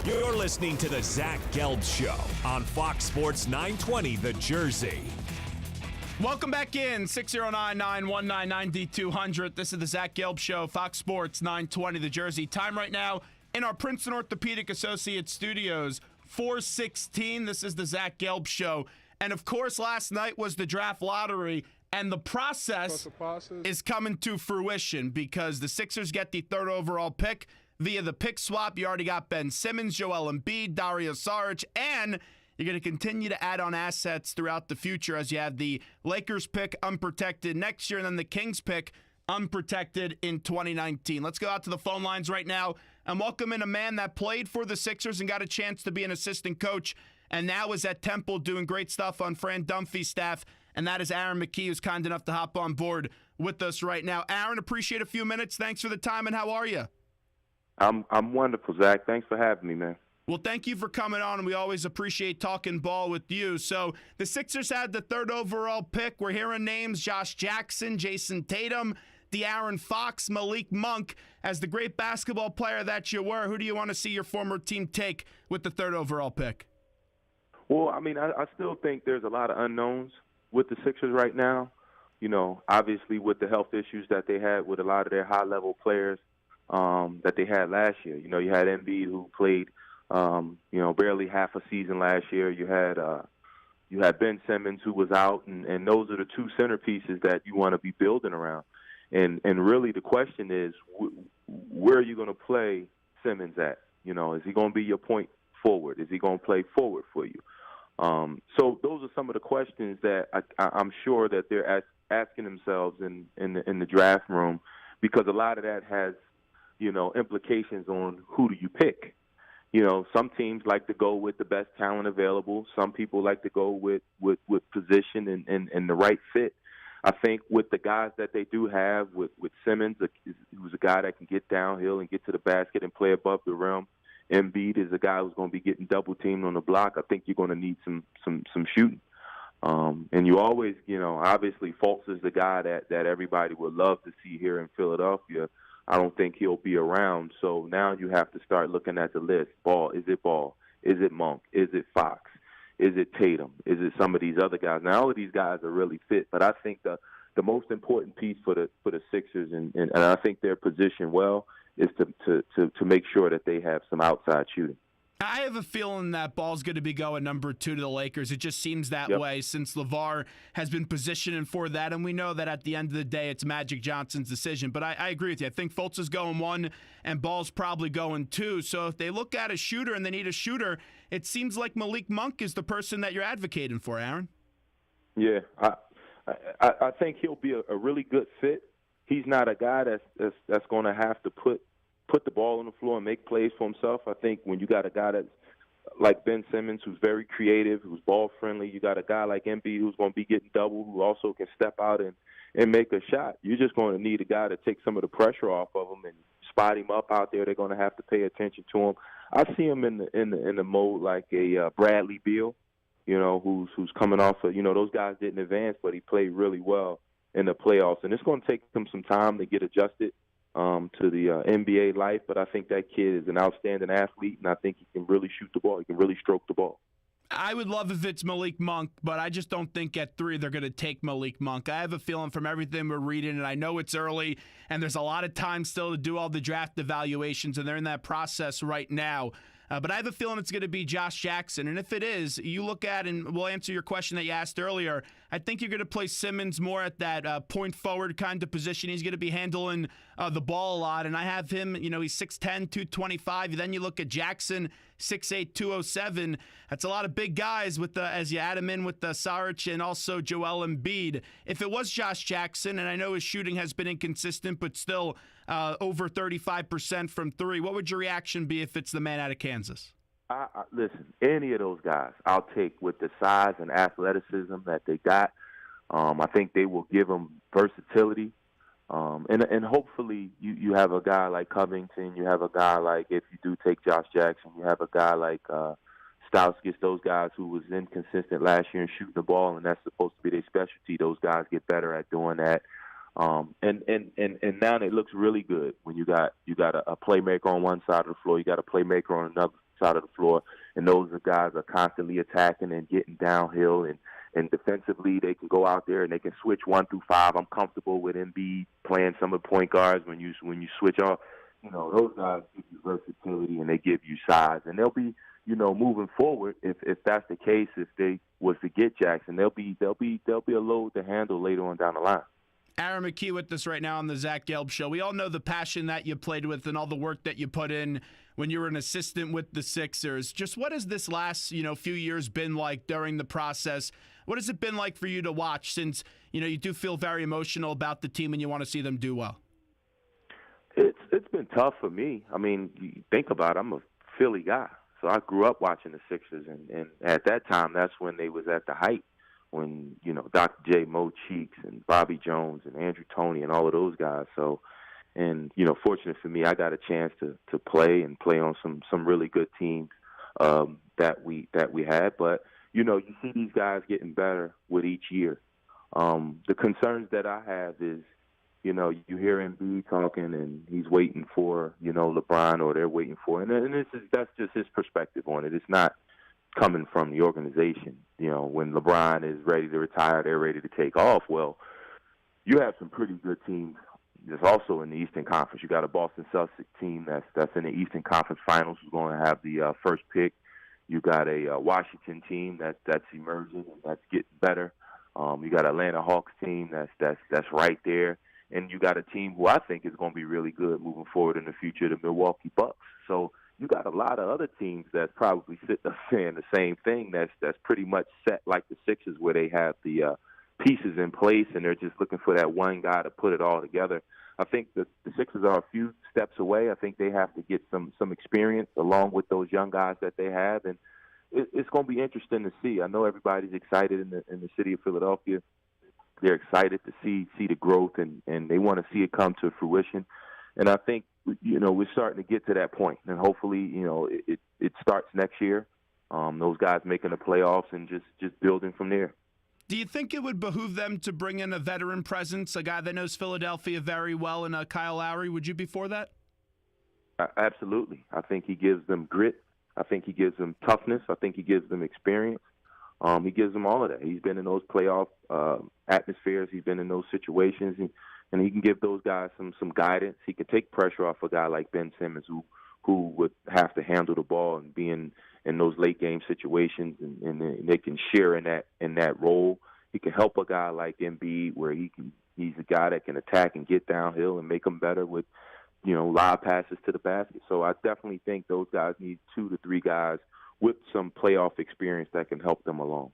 You're listening to the Zach Gelb Show on Fox Sports 920, The Jersey. Welcome back in, 609-919-9200. This is the Zach Gelb Show, Fox Sports 920, The Jersey. Time right now in our Princeton Orthopedic Associates studios, 4:16. This is the Zach Gelb Show. And, of course, last night was the draft lottery, and the process is coming to fruition because the Sixers get the third overall pick. Via the pick swap, you already got Ben Simmons, Joel Embiid, Dario Saric, and you're going to continue to add on assets throughout the future as you have the Lakers pick unprotected next year and then the Kings pick unprotected in 2019. Let's go out to the phone lines right now and welcome in a man that played for the Sixers and got a chance to be an assistant coach and now is at Temple doing great stuff on Fran Dunphy's staff, and that is Aaron McKie, who's kind enough to hop on board with us right now. Aaron, appreciate a few minutes. Thanks for the time, and how are you? I'm wonderful, Zach. Thanks for having me, man. Well, thank you for coming on, and we always appreciate talking ball with you. So the Sixers had the third overall pick. We're hearing names: Josh Jackson, Jason Tatum, De'Aaron Fox, Malik Monk. As the great basketball player that you were, who do you want to see your former team take with the third overall pick? Well, I mean, I still think there's a lot of unknowns with the Sixers right now. You know, obviously with the health issues that they had with a lot of their high-level players that they had last year. You know, you had Embiid who played, barely half a season last year. You had Ben Simmons who was out, and those are the two centerpieces that you want to be building around. And really the question is, where are you going to play Simmons at? You know, is he going to be your point forward? Is he going to play forward for you? So those are some of the questions that I'm sure that they're asking themselves in the draft room, because a lot of that has, you know, implications on who do you pick. You know, some teams like to go with the best talent available. Some people like to go with position and the right fit. I think with the guys that they do have, with Simmons, who's a guy that can get downhill and get to the basket and play above the rim. Embiid is a guy who's going to be getting double-teamed on the block. I think you're going to need some shooting. And you always, you know, obviously Fultz is the guy that everybody would love to see here in Philadelphia. I don't think he'll be around. So now you have to start looking at the list. Ball? Is it Monk? Is it Fox? Is it Tatum? Is it some of these other guys? Now, all of these guys are really fit, but I think the most important piece for the Sixers, and I think they're positioned well, is to make sure that they have some outside shooting. I have a feeling that Ball's going to be going number 2 to the Lakers. It just seems that way since LeVar has been positioning for that, and we know that at the end of the day it's Magic Johnson's decision. But I agree with you. I think Fultz is going 1 and Ball's probably going 2. So if they look at a shooter and they need a shooter, it seems like Malik Monk is the person that you're advocating for, Aaron. Yeah, I think he'll be a really good fit. He's not a guy that's going to have to put the ball on the floor and make plays for himself. I think when you got a guy that's like Ben Simmons, who's very creative, who's ball friendly, you got a guy like Embiid who's going to be getting double, who also can step out and make a shot. You're just going to need a guy to take some of the pressure off of him and spot him up out there. They're going to have to pay attention to him. I see him in the mode like a Bradley Beal, you know, who's coming off of, you know, those guys didn't advance, but he played really well in the playoffs. And it's going to take him some time to get adjusted to the NBA life, but I think that kid is an outstanding athlete, and I think he can really shoot the ball. He can really stroke the ball. I would love if it's Malik Monk, but I just don't think at 3 they're going to take Malik Monk. I have a feeling from everything we're reading, and I know it's early, and there's a lot of time still to do all the draft evaluations, and they're in that process right now. But I have a feeling it's going to be Josh Jackson. And if it is, you look at, and we'll answer your question that you asked earlier, I think you're going to play Simmons more at that point forward kind of position. He's going to be handling the ball a lot. And I have him, you know, he's 6'10", 225. Then you look at Jackson, 6'8", 207. That's a lot of big guys with as you add him in with Saric and also Joel Embiid. If it was Josh Jackson, and I know his shooting has been inconsistent, but still over 35% from 3, what would your reaction be if it's the man out of Kansas? Listen, any of those guys I'll take with the size and athleticism that they got. I think they will give them versatility. And hopefully you have a guy like Covington, you have a guy like, if you do take Josh Jackson, you have a guy like Stauskas, those guys who was inconsistent last year in shooting the ball, and that's supposed to be their specialty. Those guys get better at doing that. And now it looks really good when you got a playmaker on one side of the floor, you got a playmaker on side of the floor, and those guys are constantly attacking and getting downhill, and defensively they can go out there and they can switch 1 through 5. I'm comfortable with Embiid playing some of the point guards when you switch off. Those guys give you versatility and they give you size, and they'll be moving forward, if that's the case, if they was to get Jackson, they'll be a load to handle later on down the line. Aaron McKie with us right now on the Zach Gelb Show. We all know the passion that you played with and all the work that you put in when you were an assistant with the Sixers. Just what has this last few years been like during the process? What has it been like for you to watch, since you do feel very emotional about the team and you want to see them do well? It's been tough for me. I mean, you think about it, I'm a Philly guy. So I grew up watching the Sixers, and at that time, that's when they was at the height, when, Dr. J, Mo Cheeks, and Bobby Jones, and Andrew Toney, and all of those guys. So, and, fortunate for me, I got a chance to play on some really good teams that we had. But, you see these guys getting better with each year. The concerns that I have is, you hear Embiid talking, and he's waiting for, LeBron, or they're waiting for, and that's just his perspective on it. It's not coming from the organization. When LeBron is ready to retire, they're ready to take off. Well, you have some pretty good teams that's also in the Eastern Conference. You got a Boston Celtics team that's in the Eastern Conference Finals, who's going to have the first pick. You got a Washington team that's emerging and that's getting better. You got Atlanta Hawks team that's right there. And you got a team who I think is going to be really good moving forward in the future, the Milwaukee Bucks. So you got a lot of other teams that probably sitting up saying the same thing. That's pretty much set like the Sixers, where they have the pieces in place and they're just looking for that one guy to put it all together. I think the Sixers are a few steps away. I think they have to get some experience along with those young guys that they have, and it's going to be interesting to see. I know everybody's excited in the city of Philadelphia. They're excited to see the growth, and they want to see it come to fruition. And I think, we're starting to get to that point. And hopefully, it starts next year, those guys making the playoffs and just building from there. Do you think it would behoove them to bring in a veteran presence, a guy that knows Philadelphia very well, and Kyle Lowry? Would you be for that? Absolutely. I think he gives them grit. I think he gives them toughness. I think he gives them experience. He gives them all of that. He's been in those playoff atmospheres. He's been in those situations, and he can give those guys some guidance. He can take pressure off a guy like Ben Simmons, who would have to handle the ball and be in those late game situations, and they can share in that role. He can help a guy like Embiid, where he's a guy that can attack and get downhill and make them better with live passes to the basket. So I definitely think those guys need 2 to 3 guys with some playoff experience that can help them along.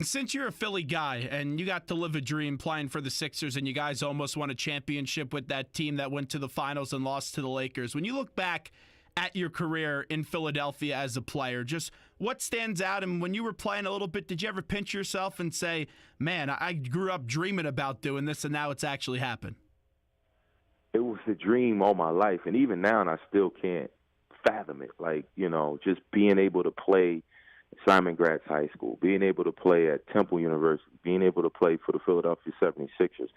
Since you're a Philly guy and you got to live a dream playing for the Sixers, and you guys almost won a championship with that team that went to the finals and lost to the Lakers, when you look back at your career in Philadelphia as a player, just what stands out? And when you were playing a little bit, did you ever pinch yourself and say, man, I grew up dreaming about doing this, and now it's actually happened? It was a dream all my life, and even now I still can't fathom it. Like, just being able to play Simon Gratz High School, being able to play at Temple University, being able to play for the Philadelphia 76ers,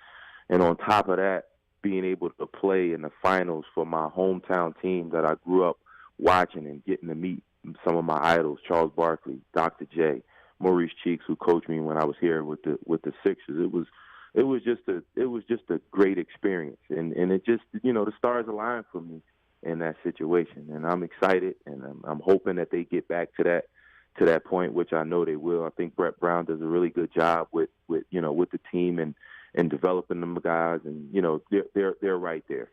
and on top of that, being able to play in the finals for my hometown team that I grew up watching and getting to meet some of my idols, Charles Barkley, Dr. J, Maurice Cheeks, who coached me when I was here with the Sixers. It was just a great experience, and it just, the stars aligned for me in that situation, and I'm excited, and I'm hoping that they get back to that point, which I know they will. I think Brett Brown does a really good job with the team and developing them guys, and they're right there.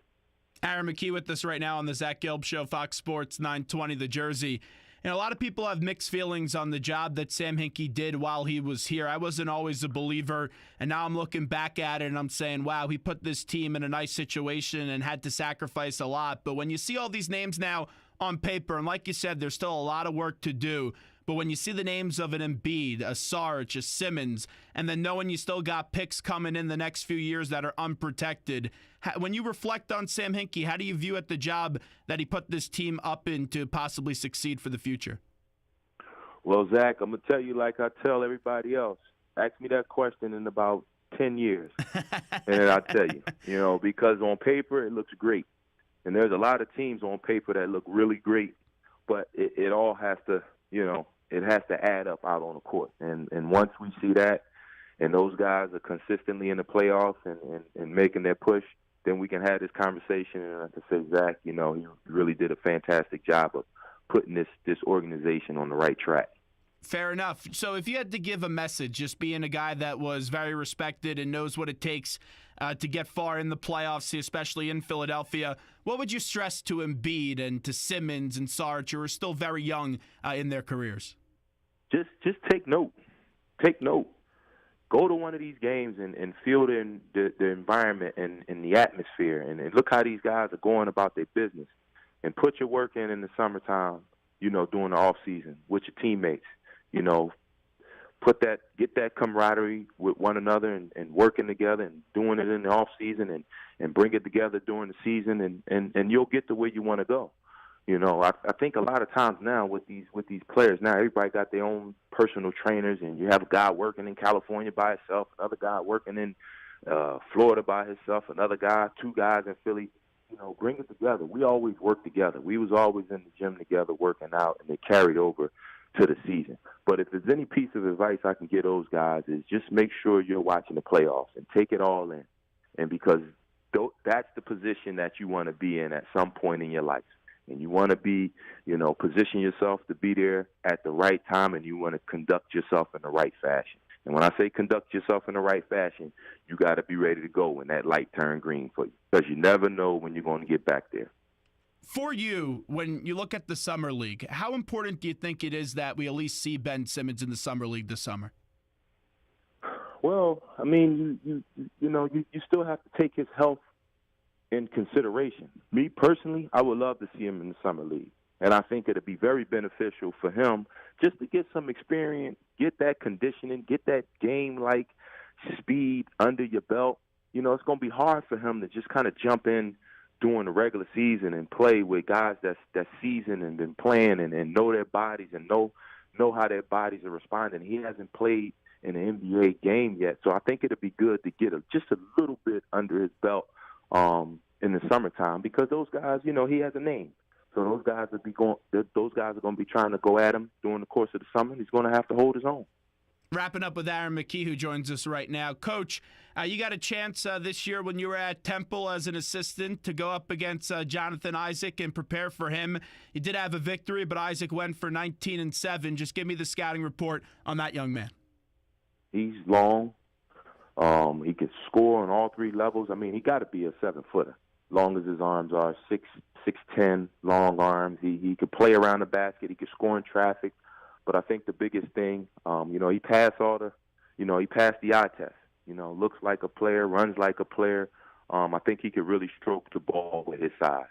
Aaron McKie with us right now on the Zach Gelb Show, Fox Sports 920 The Jersey. And a lot of people have mixed feelings on the job that Sam Hinkie did while he was here. I wasn't always a believer, and now I'm looking back at it and I'm saying, wow, he put this team in a nice situation and had to sacrifice a lot. But when you see all these names now on paper, and like you said, there's still a lot of work to do, but when you see the names of an Embiid, a Sarge, a Simmons, and then knowing you still got picks coming in the next few years that are unprotected, when you reflect on Sam Hinkie, how do you view it the job that he put this team up in to possibly succeed for the future? Well, Zach, I'm going to tell you like I tell everybody else. Ask me that question in about 10 years, and I'll tell you, because on paper it looks great. And there's a lot of teams on paper that look really great but it all has to, it has to add up out on the court. And once we see that, and those guys are consistently in the playoffs and making their push, then we can have this conversation. And I can say, Zach, you really did a fantastic job of putting this organization on the right track. Fair enough. So if you had to give a message, just being a guy that was very respected and knows what it takes to get far in the playoffs, especially in Philadelphia, what would you stress to Embiid and to Simmons and Sarge, who are still very young in their careers? Just take note. Take note. Go to one of these games and feel the environment and the atmosphere, and look how these guys are going about their business. And put your work in the summertime, during the off season with your teammates. Get that camaraderie with one another and working together and doing it in the off season and bring it together during the season and you'll get to where you want to go. I think a lot of times now with these players now, everybody got their own personal trainers, and you have a guy working in California by himself, another guy working in Florida by himself, another guy, two guys in Philly. Bring it together. We always work together. We was always in the gym together working out, and it carried over to the season. But if there's any piece of advice I can give those guys is just make sure you're watching the playoffs and take it all in. And because that's the position that you want to be in at some point in your life. And you want to be, position yourself to be there at the right time, and you want to conduct yourself in the right fashion. And when I say conduct yourself in the right fashion, you got to be ready to go when that light turn green for you, because you never know when you're going to get back there. For you, when you look at the Summer League, how important do you think it is that we at least see Ben Simmons in the Summer League this summer? Well, I mean, you still have to take his health in consideration. Me personally, I would love to see him in the Summer League. And I think it would be very beneficial for him just to get some experience, get that conditioning, get that game-like speed under your belt. It's going to be hard for him to just kind of jump in during the regular season and play with guys that's seasoned and been playing and know their bodies and know how their bodies are responding. He hasn't played in an NBA game yet, so I think it would be good to get just a little bit under his belt in the summertime, because those guys, he has a name. So those guys are going to be trying to go at him during the course of the summer. He's going to have to hold his own. Wrapping up with Aaron McKie, who joins us right now. Coach, you got a chance this year when you were at Temple as an assistant to go up against Jonathan Isaac and prepare for him. You did have a victory, but Isaac went for 19-7. Just give me the scouting report on that young man. He's long. He can score on all three levels. I mean, he got to be a 7-footer, long as his arms are 6'10", long arms. He could play around the basket. He could score in traffic. But I think the biggest thing, he passed he passed the eye test. Looks like a player, runs like a player. I think he could really stroke the ball with his size.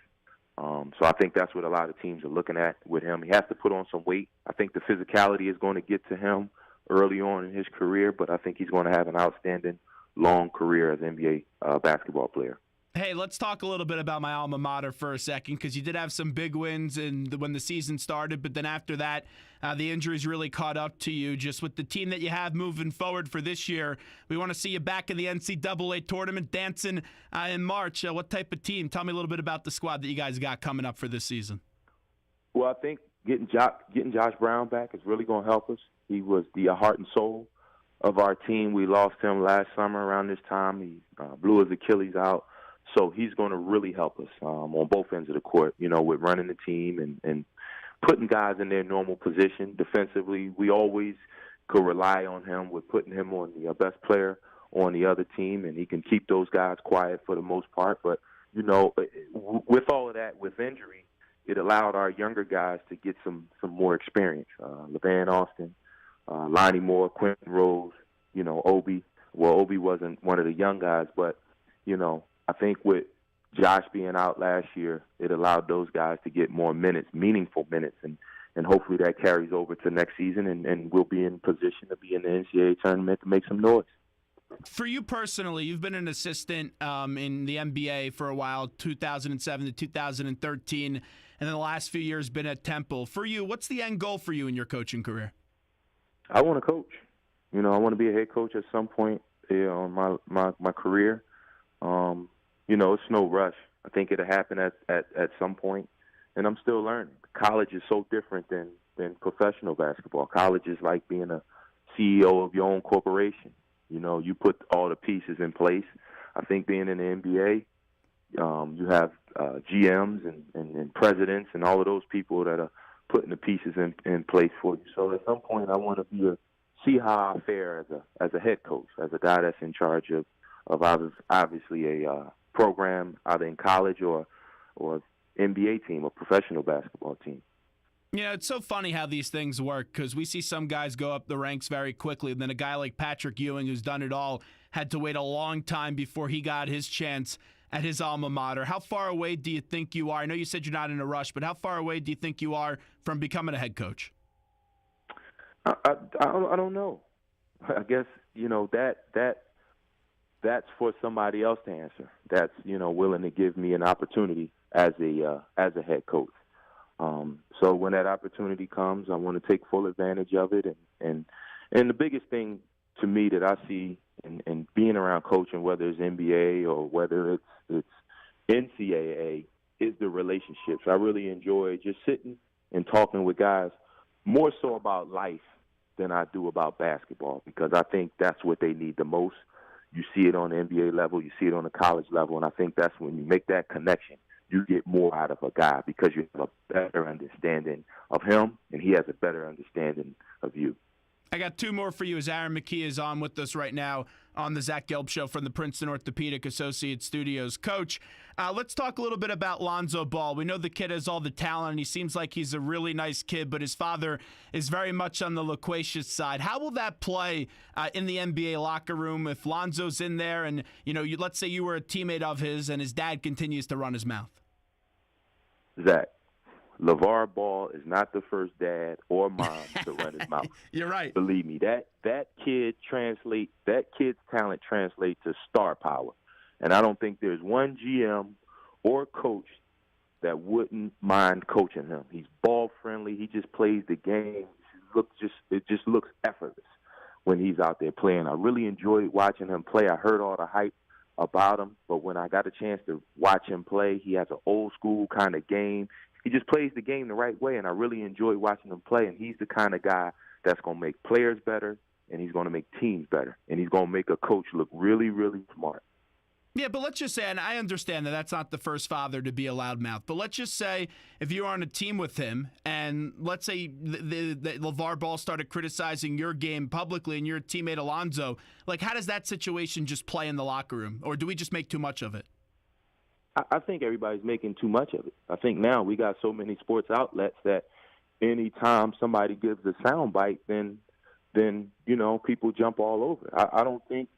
So I think that's what a lot of teams are looking at with him. He has to put on some weight. I think the physicality is going to get to him early on in his career, but I think he's going to have an outstanding long career as an NBA basketball player. Hey, let's talk a little bit about my alma mater for a second, because you did have some big wins when the season started, but then after that, the injuries really caught up to you. Just with the team that you have moving forward for this year, we want to see you back in the NCAA tournament dancing in March. What type of team? Tell me a little bit about the squad that you guys got coming up for this season. Well, I think getting Josh Brown back is really going to help us. He was the heart and soul of our team. We lost him last summer around this time. He blew his Achilles out. So he's going to really help us on both ends of the court, with running the team and putting guys in their normal position. Defensively, we always could rely on him with putting him on the best player on the other team, and he can keep those guys quiet for the most part. But, with all of that, with injury, it allowed our younger guys to get some more experience. LeVan Austin, Lonnie Moore, Quentin Rose, Obi. Well, Obi wasn't one of the young guys, but, I think with Josh being out last year, it allowed those guys to get more minutes, meaningful minutes, and hopefully that carries over to next season, and we'll be in position to be in the NCAA tournament to make some noise. For you personally, you've been an assistant in the NBA for a while, 2007 to 2013, and then the last few years been at Temple. For you, what's the end goal for you in your coaching career? I want to coach. I want to be a head coach at some point in my career. It's no rush. I think it'll happen at some point. and I'm still learning. College is so different than professional basketball. College is like being a CEO of your own corporation. You know, you put all the pieces in place. I think being in the NBA, you have GMs and presidents and all of those people that are putting the pieces in place for you. So at some point, I want to see how I fare as a head coach, as a guy that's in charge of obviously a program either in college or NBA team, a professional basketball team. Yeah, it's so funny how these things work because we see some guys go up the ranks very quickly, and then a guy like Patrick Ewing, who's done it all, had to wait a long time before he got his chance at his alma mater. How far away do you think you are? I know you said you're not in a rush, but how far away do you think you are from becoming a head coach? I don't know. I guess, you know, that's for somebody else to answer. That's, you know, willing to give me an opportunity as a head coach. So when that opportunity comes, I want to take full advantage of it. And the biggest thing to me that I see in being around coaching, whether it's NBA or whether it's NCAA, is the relationships. I really enjoy just sitting and talking with guys more so about life than I do about basketball, because I think that's what they need the most. You see it on the NBA level, you see it on the college level, and I think that's when you make that connection, you get more out of a guy because you have a better understanding of him, and he has a better understanding of you. I got two more for you as Aaron McKie is on with us right now on the Zach Gelb Show from the Princeton Orthopedic Associates Studios. Coach, let's talk a little bit about Lonzo Ball. We know the kid has all the talent, and he seems like he's a really nice kid, but his father is very much on the loquacious side. How will that play in the NBA locker room if Lonzo's in there and, you know, let's say you were a teammate of his and his dad continues to run his mouth? Zach, LeVar Ball is not the first dad or mom to run his mouth. You're right. Believe me, that kid's talent translates to star power. And I don't think there's one GM or coach that wouldn't mind coaching him. He's ball friendly. He just plays the game. It just looks effortless when he's out there playing. I really enjoyed watching him play. I heard all the hype about him, but when I got a chance to watch him play, he has an old school kind of game. He just plays the game the right way, and I really enjoy watching him play. And he's the kind of guy that's going to make players better, and he's going to make teams better, and he's going to make a coach look really, really smart. Yeah, but let's just say, and I understand that that's not the first father to be a loudmouth, but let's just say if you're on a team with him, and let's say the LeVar Ball started criticizing your game publicly and your teammate Alonzo, like how does that situation just play in the locker room? Or do we just make too much of it? I think everybody's making too much of it. I think now we got so many sports outlets that anytime somebody gives a soundbite, then you know, people jump all over. I don't think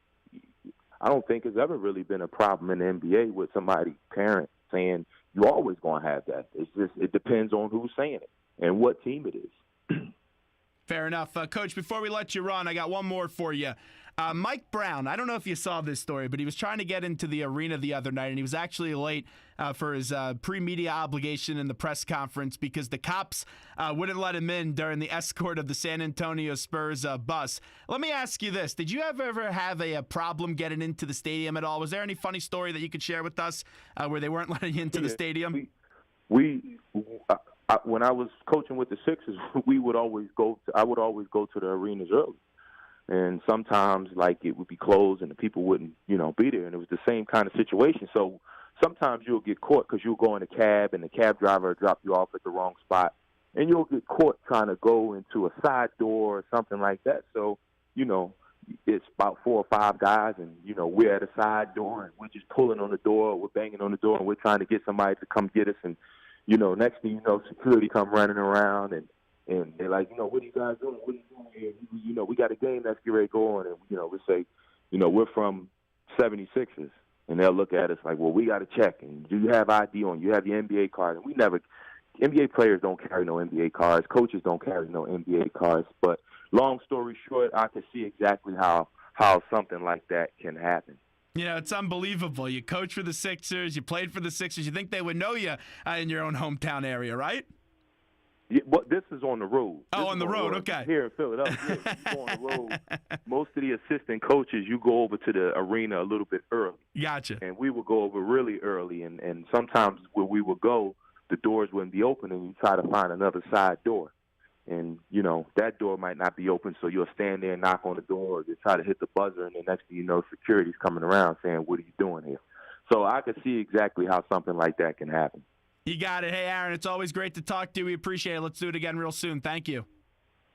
it's ever really been a problem in the NBA with somebody, parent, saying you're always going to have that. It's just it depends on who's saying it and what team it is. Fair enough. Coach, before we let you run, I got one more for you. Mike Brown, I don't know if you saw this story, but he was trying to get into the arena the other night, and he was actually late for his pre-media obligation in the press conference because the cops wouldn't let him in during the escort of the San Antonio Spurs bus. Let me ask you this. Did you ever have a problem getting into the stadium at all? Was there any funny story that you could share with us where they weren't letting you into the stadium? When I was coaching with the Sixers, I would always go to the arenas early. And sometimes, like, it would be closed and the people wouldn't, you know, be there. And it was the same kind of situation. So sometimes you'll get caught because you'll go in a cab and the cab driver will drop you off at the wrong spot. And you'll get caught trying to go into a side door or something like that. So, you know, it's about 4 or 5 guys and, you know, we're at a side door and we're just pulling on the door, we're banging on the door, and we're trying to get somebody to come get us. And, you know, next thing you know, security come running around and they're like, you know, what are you guys doing? What are you doing here? You know, we got a game that's getting ready to go on. And, you know, we say, you know, we're from 76ers. And they'll look at us like, well, we got to check. And do you have ID on? You have your NBA card? And NBA players don't carry no NBA cards. Coaches don't carry no NBA cards. But long story short, I can see exactly how something like that can happen. You know, it's unbelievable. You coach for the Sixers. You played for the Sixers. You think they would know you in your own hometown area, right? Yeah, but this is on the road. On the road, okay. Here in Philadelphia, you go on the road. Most of the assistant coaches, you go over to the arena a little bit early. Gotcha. And we would go over really early, and sometimes where we would go, the doors wouldn't be open, and you try to find another side door. And, that door might not be open, so you'll stand there and knock on the door, or you try to hit the buzzer, and the next thing you know, security's coming around saying, what are you doing here? So I could see exactly how something like that can happen. You got it. Hey, Aaron, it's always great to talk to you. We appreciate it. Let's do it again real soon. Thank you.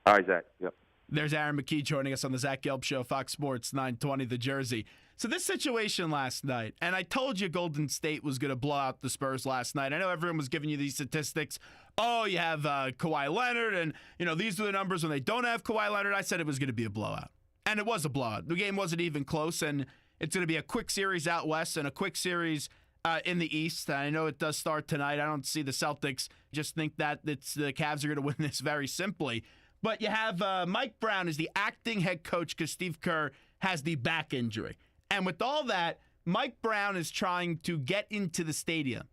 All right, Zach. Yep. There's Aaron McKie joining us on the Zach Gelb Show, Fox Sports 920 The Jersey. So this situation last night, and I told you Golden State was going to blow out the Spurs last night. I know everyone was giving you these statistics. Oh, you have Kawhi Leonard, and, these are the numbers when they don't have Kawhi Leonard. I said it was going to be a blowout, and it was a blowout. The game wasn't even close, and it's going to be a quick series out west and a quick series in the East. I know it does start tonight. I don't see the Celtics just think that the Cavs are going to win this very simply. But you have Mike Brown is the acting head coach because Steve Kerr has the back injury. And with all that, Mike Brown is trying to get into the stadium.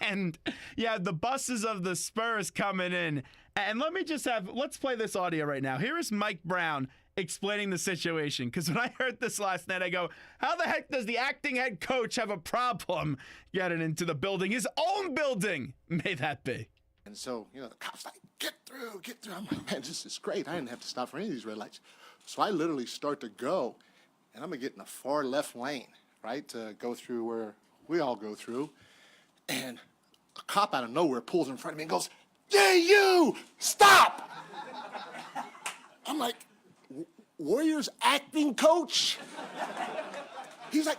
And you have the buses of the Spurs coming in. And let's play this audio right now. Here is Mike Brown explaining the situation. Because when I heard this last night, I go, how the heck does the acting head coach have a problem getting into the building? His own building, may that be. And so, the cops like, get through. I'm like, man, this is great. I didn't have to stop for any of these red lights. So I literally start to go, and I'm going to get in the far left lane, right, to go through where we all go through. And a cop out of nowhere pulls in front of me and goes, "Hey, you, stop!" I'm like, Warriors acting coach? He's like,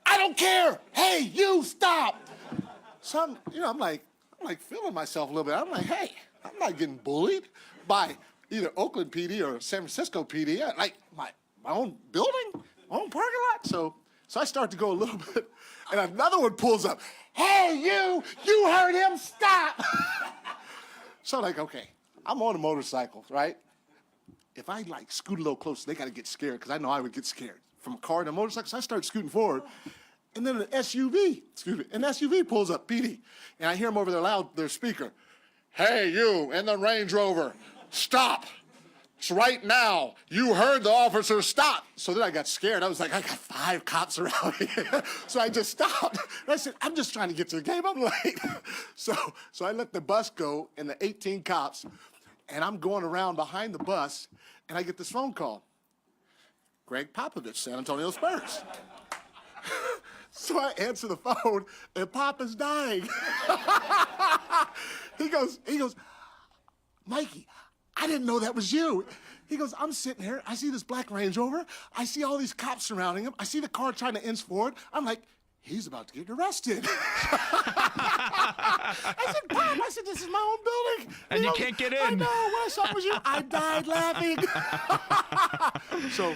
"I don't care. Hey, you, stop." So I'm like feeling myself a little bit. I'm like, hey, I'm not getting bullied by either Oakland PD or San Francisco PD. Like my own building, my own parking lot. So I start to go a little bit, and another one pulls up. "Hey, you heard him, stop." So I'm like, okay, I'm on a motorcycle, right? If I scoot a little closer, they got to get scared because I know I would get scared from a car to a motorcycle. So I start scooting forward. And then an SUV pulls up, PD. And I hear him over their speaker. "Hey, you in the Range Rover, stop. It's right now. You heard the officer, stop." So then I got scared. I was like, I got 5 cops around here. So I just stopped. And I said, I'm just trying to get to the game. I'm late. So I let the bus go and the 18 cops. And I'm going around behind the bus. And I get this phone call. Greg Popovich, San Antonio Spurs. So I answer the phone, and Papa's dying. He goes, "Mikey, I didn't know that was you." He goes, "I'm sitting here. I see this black Range Rover. I see all these cops surrounding him. I see the car trying to inch forward. I'm like, he's about to get arrested." I said, "Pop," "this is my own building." And you can't get in. I know. When I saw it was you, I died laughing. So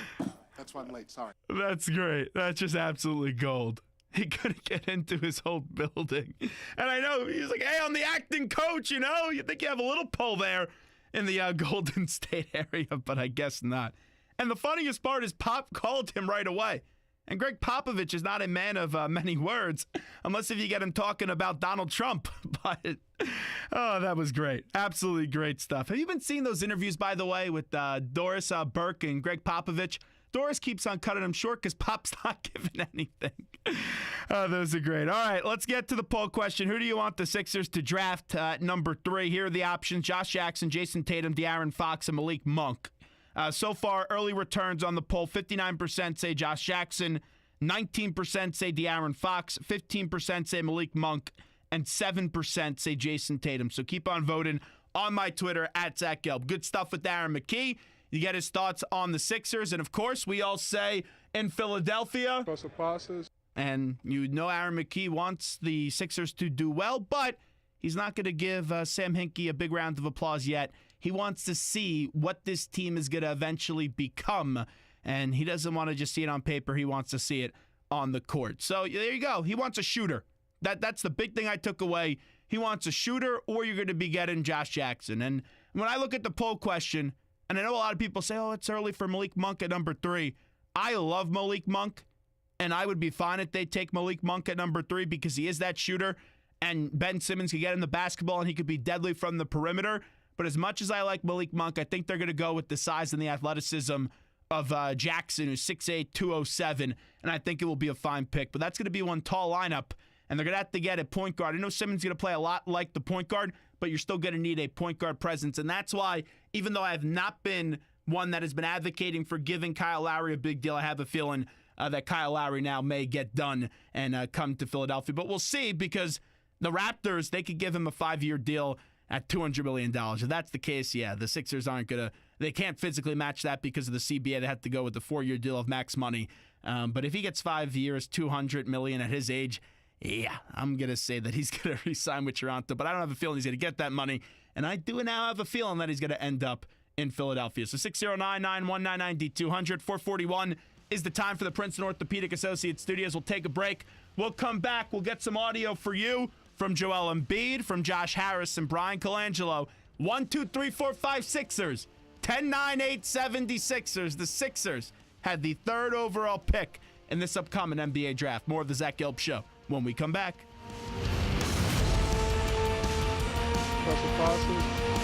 that's why I'm late. Sorry. That's great. That's just absolutely gold. He couldn't get into his whole building. And I know, he's like, hey, I'm the acting coach, you think you have a little pull there in the Golden State area, but I guess not. And the funniest part is Pop called him right away. And Greg Popovich is not a man of many words, unless if you get him talking about Donald Trump. But, that was great. Absolutely great stuff. Have you been seeing those interviews, by the way, with Doris Burke and Greg Popovich? Doris keeps on cutting him short because Pop's not giving anything. Those are great. All right, let's get to the poll question. Who do you want the Sixers to draft at number 3? Here are the options: Josh Jackson, Jason Tatum, De'Aaron Fox, and Malik Monk. So far, early returns on the poll, 59% say Josh Jackson, 19% say De'Aaron Fox, 15% say Malik Monk, and 7% say Jason Tatum. So keep on voting on my Twitter, at Zach Gelb. Good stuff with Aaron McKie. You get his thoughts on the Sixers. And, of course, we all say in Philadelphia. And Aaron McKie wants the Sixers to do well, but he's not going to give Sam Hinkie a big round of applause yet. He wants to see what this team is going to eventually become. And he doesn't want to just see it on paper. He wants to see it on the court. So there you go. He wants a shooter. That's the big thing I took away. He wants a shooter, or you're going to be getting Josh Jackson. And when I look at the poll question, and I know a lot of people say, oh, it's early for Malik Monk at number 3. I love Malik Monk, and I would be fine if they take Malik Monk at number 3 because he is that shooter, and Ben Simmons can get him the basketball, and he could be deadly from the perimeter. But as much as I like Malik Monk, I think they're going to go with the size and the athleticism of Jackson, who's 6'8", 207, and I think it will be a fine pick. But that's going to be one tall lineup, and they're going to have to get a point guard. I know Simmons going to play a lot like the point guard, but you're still going to need a point guard presence. And that's why, even though I have not been one that has been advocating for giving Kyle Lowry a big deal, I have a feeling that Kyle Lowry now may get done and come to Philadelphia. But we'll see, because the Raptors, they could give him a 5-year deal at $200 million. If that's the case, yeah, the Sixers aren't going to, they can't physically match that because of the CBA. They have to go with the 4-year deal of max money. But if he gets 5 years, $200 million at his age, yeah, I'm going to say that he's going to re-sign with Toronto. But I don't have a feeling he's going to get that money. And I do now have a feeling that he's going to end up in Philadelphia. So 609-9199-D200, 441 is the time for the Princeton Orthopedic Associates Studios. We'll take a break. We'll come back. We'll get some audio for you from Joel Embiid, from Josh Harris, and Brian Colangelo. 1, 2, 3, 4, 5 Sixers. 10, 9, 8, 76ers. The Sixers had the 3rd overall pick in this upcoming NBA draft. More of the Zach Gelb Show when we come back. Press the pauses.